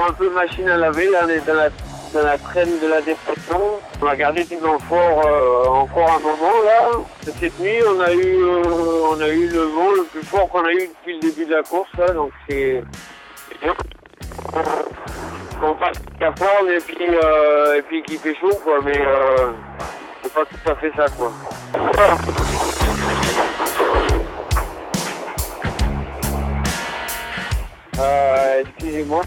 un peu machine à laver, là on est dans la traîne de la dépression. On a gardé tout l'amphore encore un moment là. Cette nuit on a eu le vent le plus fort qu'on a eu depuis le début de la course là, donc c'est bien. On passe Cap Horn et puis qu'il fait chaud quoi, mais c'est pas tout à fait ça quoi. Excusez-moi,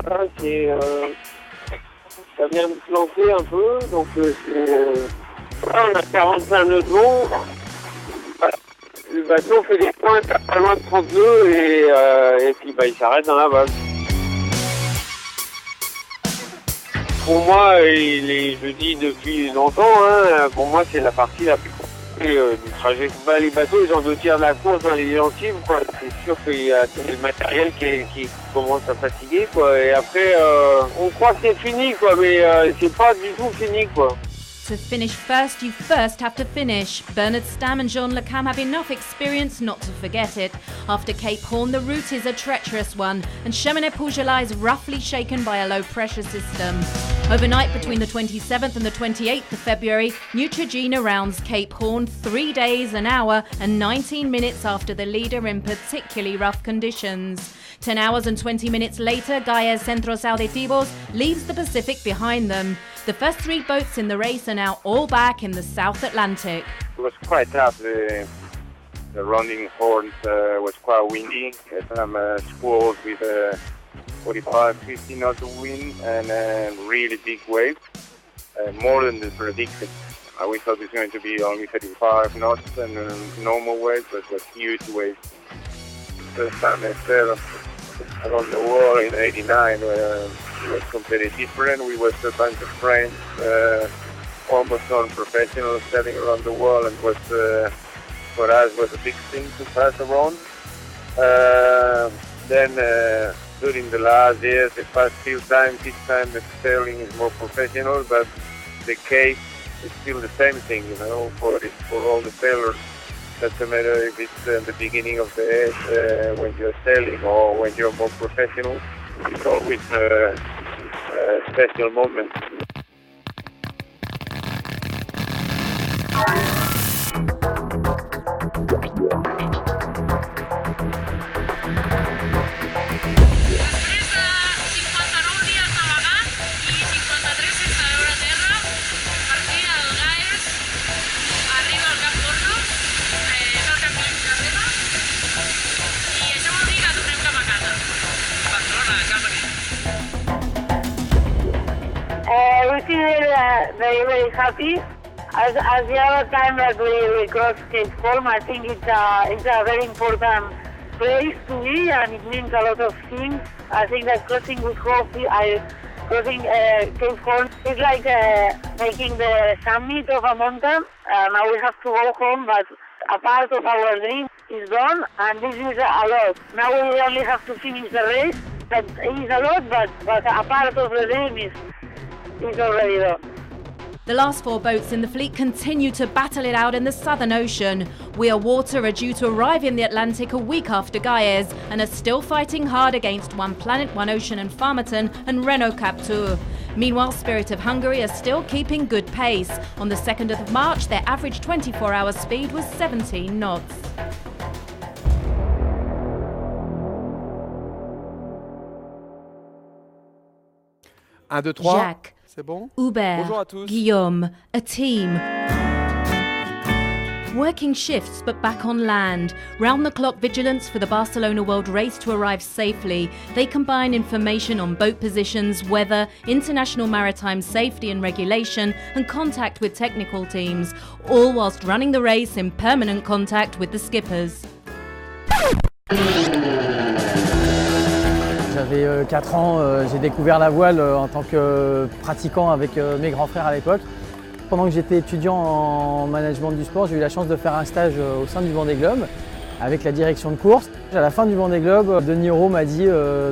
ça vient de se lancer un peu, donc là on a 45 nœuds de long. Le bateau fait des pointes à pas loin de 30 nœuds et puis il s'arrête dans la vague. Pour moi, je le dis depuis longtemps, hein, pour moi c'est la partie la plus compliquée du trajet. Les bateaux, ils ont 2 tiers de la course dans les gencives, quoi. C'est sûr qu'il y a tout le matériel qui commence à fatiguer, quoi. Et après, on croit que c'est fini, quoi, mais c'est pas du tout fini, quoi. To finish first, you first have to finish. Bernard Stamm and Jean Le Cam have enough experience not to forget it. After Cape Horn, the route is a treacherous one, and Cheminée-Pougelas is roughly shaken by a low-pressure system. Overnight, between the 27th and the 28th of February, Neutrogena rounds Cape Horn 3 days, an hour, and 19 minutes after the leader in particularly rough conditions. 10 hours and 20 minutes later, Gaia's Centros Auditivos leaves the Pacific behind them. The first 3 boats in the race are now all back in the South Atlantic. It was quite tough. The rounding horns was quite windy. Some squalls with 45, 50 knots of wind and really big waves, more than the predicted. We thought it was going to be only 35 knots and normal waves, but it was huge waves. The time I sailed around the world in '89 was completely different. We were a bunch of friends, almost non-professionals sailing around the world, and was for us was a big thing to pass around. Then during the last years, the past few times, each time the sailing is more professional, but the Cape is still the same thing, you know, for all the sailors. Doesn't matter if it's the beginning of the age when you're sailing or when you're more professional. It's always a special moment. We feel very, very happy. As the other time that we crossed Cape Horn, I think it's a very important place to be, and it means a lot of things. I think that crossing with hope, crossing Cape Horn is like making the summit of a mountain. Now we have to go home, but a part of our dream is done, and this is a lot. Now we only have to finish the race. That is a lot, but a part of the dream is already done. The last 4 boats in the fleet continue to battle it out in the Southern Ocean. We Are Water are due to arrive in the Atlantic a week after Gaia's and are still fighting hard against One Planet, One Ocean and Farmerton and Renault Captur. Meanwhile, Spirit of Hungary are still keeping good pace. On the 2nd of March, their average 24-hour speed was 17 knots. Un, deux, trois. Jacques, C'est bon? Hubert, Bonjour à tous. Guillaume, a team. Working shifts but back on land. Round-the-clock vigilance for the Barcelona World Race to arrive safely. They combine information on boat positions, weather, international maritime safety and regulation, and contact with technical teams, all whilst running the race in permanent contact with the skippers. J'avais 4 ans, j'ai découvert la voile en tant que pratiquant avec mes grands frères à l'époque. Pendant que j'étais étudiant en management du sport, j'ai eu la chance de faire un stage au sein du Vendée Globe avec la direction de course. À la fin du Vendée Globe, Denis Hérault m'a dit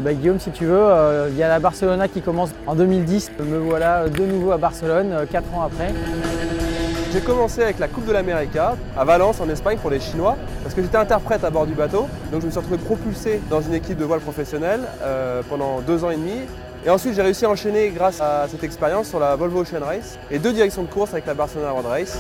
Guillaume, si tu veux, il y a la Barcelona qui commence en 2010. Me voilà de nouveau à Barcelone, 4 ans après. J'ai commencé avec la Coupe de l'América à Valence en Espagne pour les Chinois parce que j'étais interprète à bord du bateau. Donc je me suis retrouvé propulsé dans une équipe de voile professionnelle pendant 2 ans et demi. Et ensuite, j'ai réussi à enchaîner grâce à cette expérience sur la Volvo Ocean Race et 2 directions de course avec la Barcelona Road Race.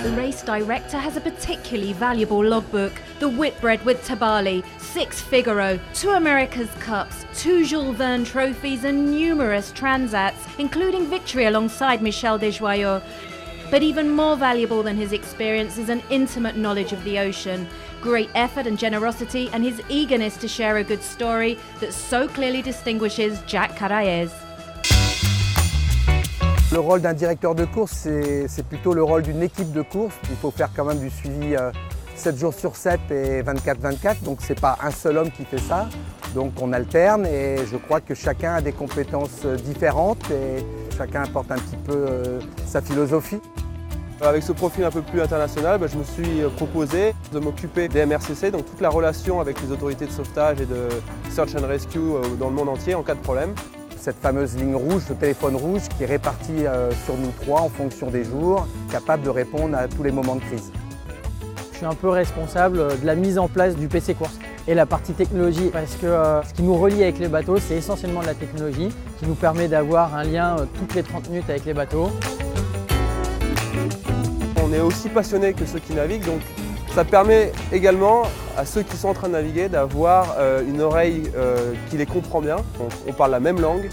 The race director has a particularly valuable logbook. The Whitbread with Tabali, 6 Figaro, 2 America's Cups, 2 Jules Verne trophies and numerous Transats, including victory alongside Michel Desjoyaux. But even more valuable than his experience is an intimate knowledge of the ocean, great effort and generosity, and his eagerness to share a good story that so clearly distinguishes Jack Caraez. Le rôle d'un directeur de course, c'est plutôt le rôle d'une équipe de course. Il faut faire quand même du suivi 7 jours sur 7 et 24/24, donc c'est pas un seul homme qui fait ça. Donc on alterne et je crois que chacun a des compétences différentes et chacun apporte un petit peu sa philosophie. Avec ce profil un peu plus international, je me suis proposé de m'occuper des MRCC, donc toute la relation avec les autorités de sauvetage et de Search and Rescue dans le monde entier en cas de problème. Cette fameuse ligne rouge, ce téléphone rouge qui est réparti sur nous 3 en fonction des jours, capable de répondre à tous les moments de crise. Je suis un peu responsable de la mise en place du PC course et la partie technologie parce que ce qui nous relie avec les bateaux, c'est essentiellement de la technologie qui nous permet d'avoir un lien toutes les 30 minutes avec les bateaux. On est aussi passionné que ceux qui naviguent, donc ça permet également à ceux qui sont en train de naviguer d'avoir une oreille qui les comprend bien. On parle la même langue.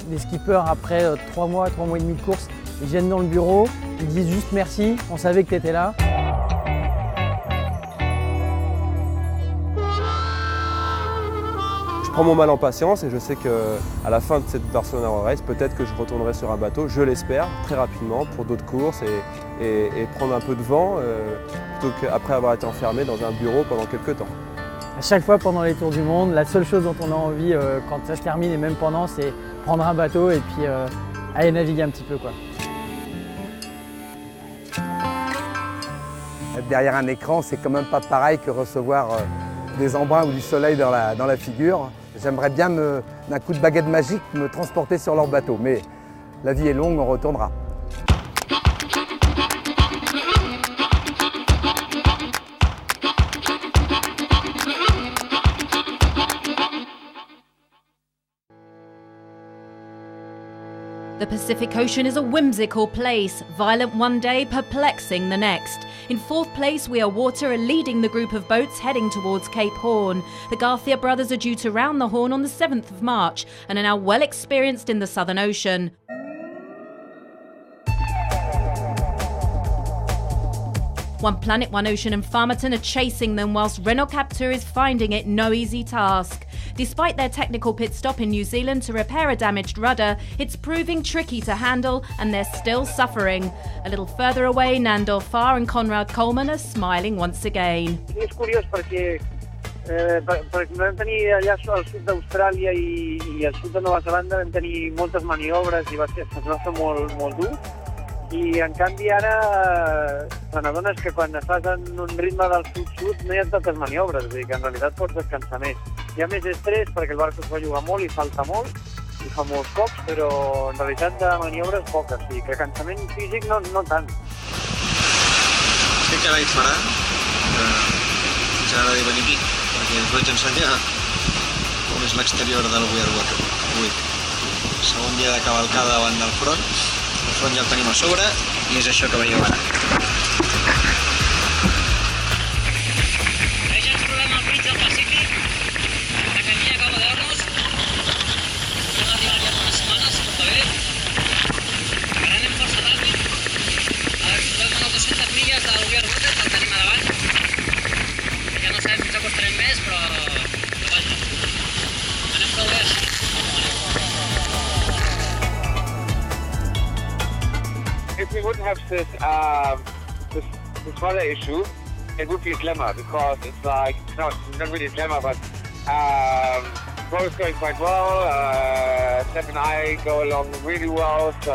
Les skippers, après 3 mois et demi de course, ils viennent dans le bureau, ils disent juste merci, on savait que tu étais là. Je prends mon mal en patience et je sais qu'à la fin de cette Barcelona Road Race, peut-être que je retournerai sur un bateau, je l'espère, très rapidement pour d'autres courses et prendre un peu de vent plutôt qu'après avoir été enfermé dans un bureau pendant quelques temps. À chaque fois pendant les tours du monde, la seule chose dont on a envie quand ça se termine et même pendant, c'est prendre un bateau et puis aller naviguer un petit peu, quoi. Être derrière un écran, c'est quand même pas pareil que recevoir des embruns ou du soleil dans la figure. J'aimerais bien, d'un coup de baguette magique, me transporter sur leur bateau, mais la vie est longue, on retournera. The Pacific Ocean is a whimsical place, violent one day, perplexing the next. In 4th place, We Are Water are leading the group of boats heading towards Cape Horn. The Garcia brothers are due to round the Horn on the 7th of March and are now well experienced in the Southern Ocean. One Planet, One Ocean and Farmerton are chasing them whilst Renault Captur is finding it no easy task. Despite their technical pit stop in New Zealand to repair a damaged rudder, it's proving tricky to handle and they're still suffering. A little further away, Nandor Farr and Conrad Coleman are smiling once again. És curiós perquè vam tenir allà al sud d'Austràlia i al sud de Nova Zelanda vam tenir moltes maniobres i es va fer molt dur. I en canvi ara te n'adones que quan estàs en un ritme del sud-sud no hi ha tantes maniobres, és a dir, que en realitat pots descansar més. Hi ha més estrès perquè el barco es va jugar molt i falta molt, i fa molts cops, però en realitat de maniobres poques, i que cansament físic no tant. Què carai farà? Ens agrada venir aquí, perquè us vaig ensenyar com és l'exterior del We Are Water avui. Segon dia de cavalcada davant del front. El front ja el tenim a sobre i és això que veieu ara. Veig el problema al mig del Pacífic, la camilla acaba de Hornos. Vam arribar ja fa unes setmanes, està bé. Ara anem força ràpid. Ara trobem unes 200 milles del We Are Water, que el tenim a davant. Ja no sabem fins a quan estarem més, però vaja, anem prou bé així. If we wouldn't have this weather issue, it would be a glamour because it's like, no, not really a glamour, but the boat is going quite well. Steph and I go along really well, so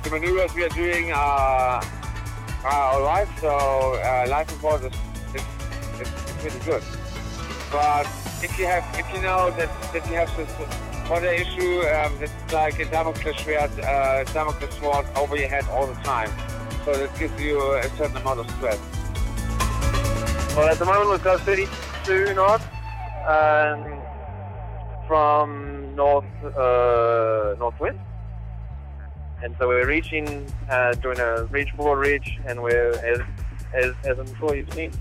the maneuvers we are doing are all right. So life on board is really good. But if you know that you have this weather issue, it's like a Damocles sword over your head all the time. So that gives you a certain amount of stress. Para tomar nuestra serie 2 knots from northwest. And so we're reaching, doing a reach forward reach, and we're, as I'm sure you've seen,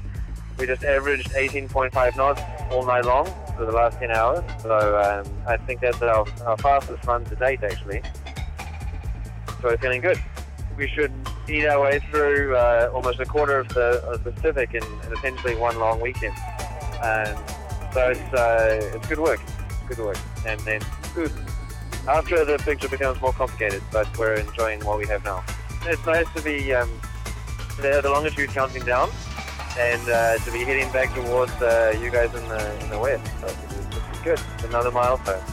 we just averaged 18.5 knots all night long for the last 10 hours. So I think that's our fastest run to date, actually. So we're feeling good. We should eat our way through almost a quarter of the Pacific in essentially one long weekend. So it's good work. Good work. And then good. After the picture becomes more complicated, but we're enjoying what we have now. It's nice to be the longitude counting down and to be heading back towards you guys in the west. So this is good. It's another milestone.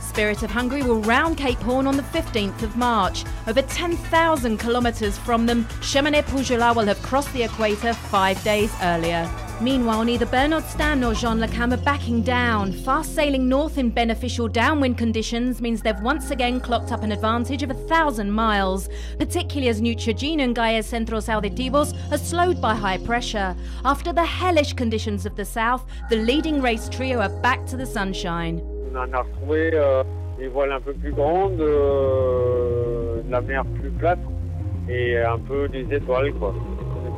Spirit of Hungary will round Cape Horn on the 15th of March. Over 10,000 kilometres from them, Cheminée Poujolas will have crossed the equator 5 days earlier. Meanwhile, neither Bernard Stamm nor Jean Le Cam are backing down. Fast sailing north in beneficial downwind conditions means they've once again clocked up an advantage of 1,000 miles, particularly as Neutrogena and Gaia Centros Auditivos are slowed by high pressure. After the hellish conditions of the south, the leading race trio are back to the sunshine. On a retrouvé des voiles un peu plus grandes, de la mer plus plate et un peu des étoiles, quoi.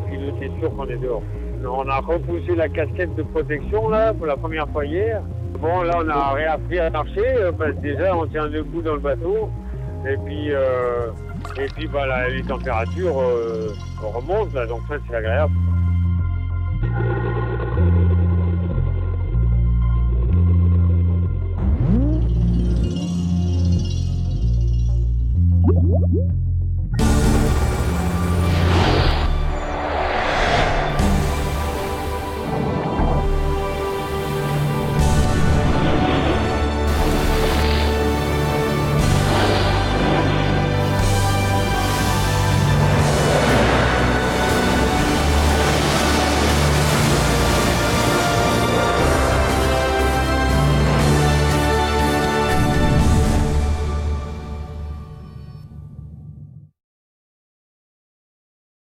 Puis là, c'est sûr qu'on est dehors. On a repoussé la casquette de protection là pour la première fois hier. Bon, là on a réappris à marcher parce que déjà on tient debout dans le bateau et puis bah, les températures remontent là, donc ça c'est agréable.